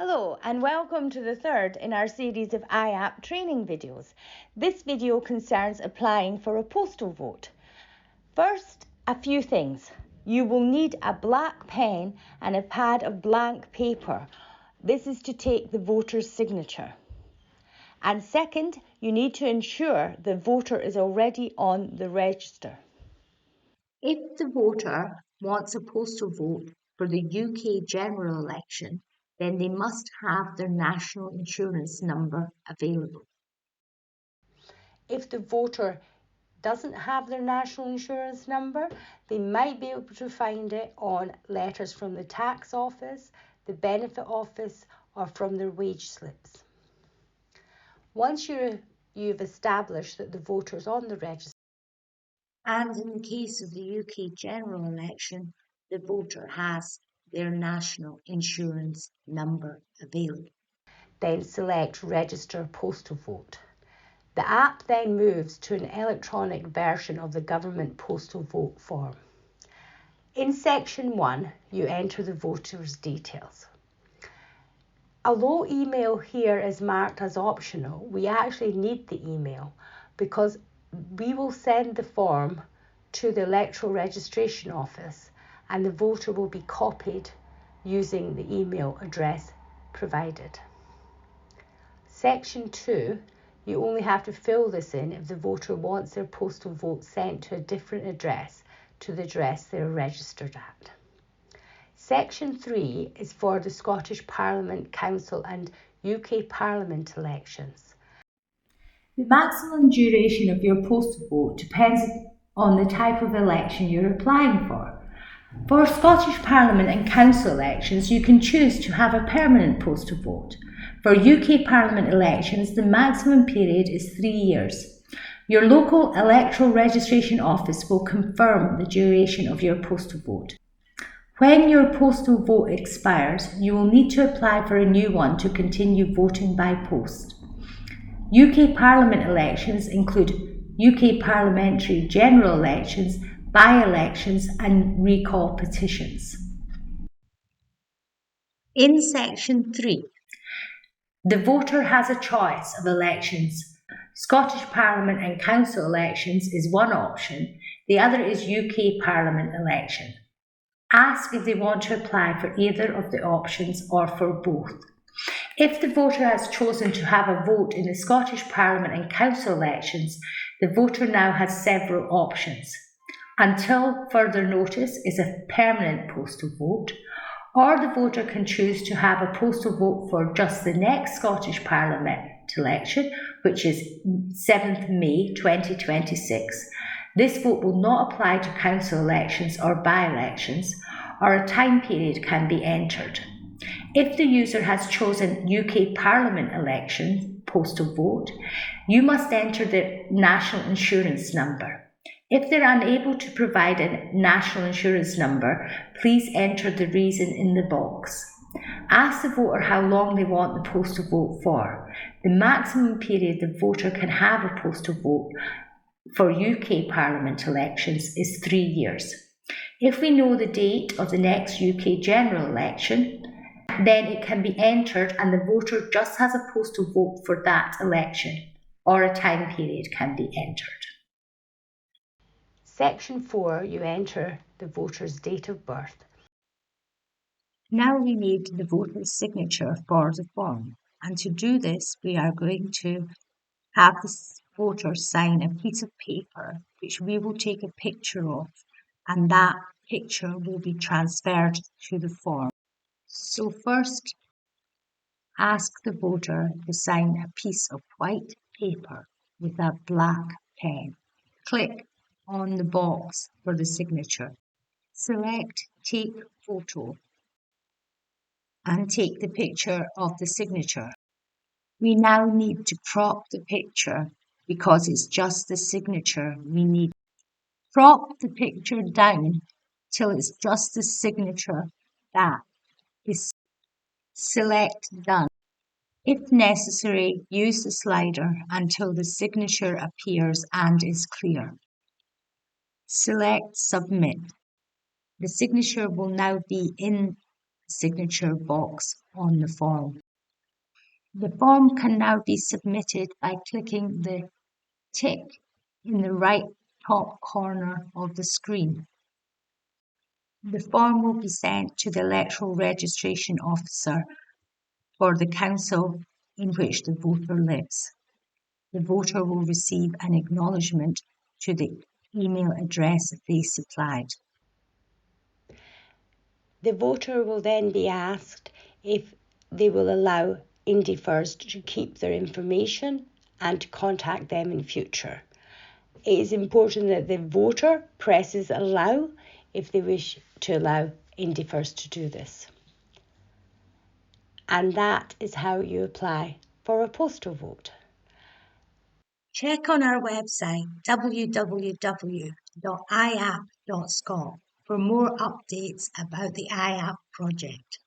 Hello and welcome to the third in our series of iApp training videos. This video concerns applying for a postal vote. First, a few things. You will need a black pen and a pad of blank paper. This is to take the voter's signature. And second, you need to ensure the voter is already on the register. If the voter wants a postal vote for the UK general election, then they must have their national insurance number available. If the voter doesn't have their national insurance number, they might be able to find it on letters from the tax office, the benefit office, or from their wage slips. Once you've established that the voter is on the register, And in the case of the UK general election, the voter has their national insurance number available. then select Register Postal Vote. The app then moves to an electronic version of the government postal vote form. In section 1, you enter the voter's details. Although email here is marked as optional, we actually need the email because we will send the form to the electoral registration office and the voter will be copied using the email address provided. Section 2, you only have to fill this in if the voter wants their postal vote sent to a different address to the address they're registered at. Section 3 is for the Scottish Parliament, Council and UK Parliament elections. The maximum duration of your postal vote depends on the type of election you're applying for. For Scottish Parliament and Council elections, you can choose to have a permanent postal vote. For UK Parliament elections, the maximum period is 3 years. Your local electoral registration office will confirm the duration of your postal vote. When your postal vote expires, you will need to apply for a new one to continue voting by post. UK Parliament elections include UK parliamentary general elections, by-elections and recall petitions. In section 3, the voter has a choice of elections. Scottish Parliament and Council elections is one option, the other is UK Parliament election. Ask if they want to apply for either of the options or for both. If the voter has chosen to have a vote in the Scottish Parliament and Council elections, the voter now has several options. Until further notice is a permanent postal vote, or the voter can choose to have a postal vote for just the next Scottish Parliament election, which is 7th May 2026. This vote will not apply to council elections or by-elections, or a time period can be entered. If the user has chosen UK Parliament election postal vote, you must enter the national insurance number. If they're unable to provide a national insurance number, please enter the reason in the box. Ask the voter how long they want the postal vote for. The maximum period the voter can have a postal vote for UK Parliament elections is 3 years. If we know the date of the next UK general election, then it can be entered and the voter just has a postal vote for that election, or a time period can be entered. Section 4, you enter the voter's date of birth. Now we need the voter's signature for the form, and to do this we are going to have the voter sign a piece of paper which we will take a picture of, and that picture will be transferred to the form. So first, ask the voter to sign a piece of white paper with a black pen. Click on the box for the signature. Select Take Photo and take the picture of the signature. We now need to crop the picture because it's just the signature we need. Crop the picture down till it's just the signature that is. Select Done. If necessary, use the slider until the signature appears and is clear. Select Submit. The signature will now be in signature box on the form. The form can now be submitted by clicking the tick in the right top corner of the screen. The form will be sent to the electoral registration officer for the council in which the voter lives. The voter will receive an acknowledgement to the email address they supplied. The voter will then be asked if they will allow IndieFirst to keep their information and to contact them in future. It is important that the voter presses allow if they wish to allow IndieFirst to do this. And that is how you apply for a postal vote. Check on our website www.iapp.scot for more updates about the IAP project.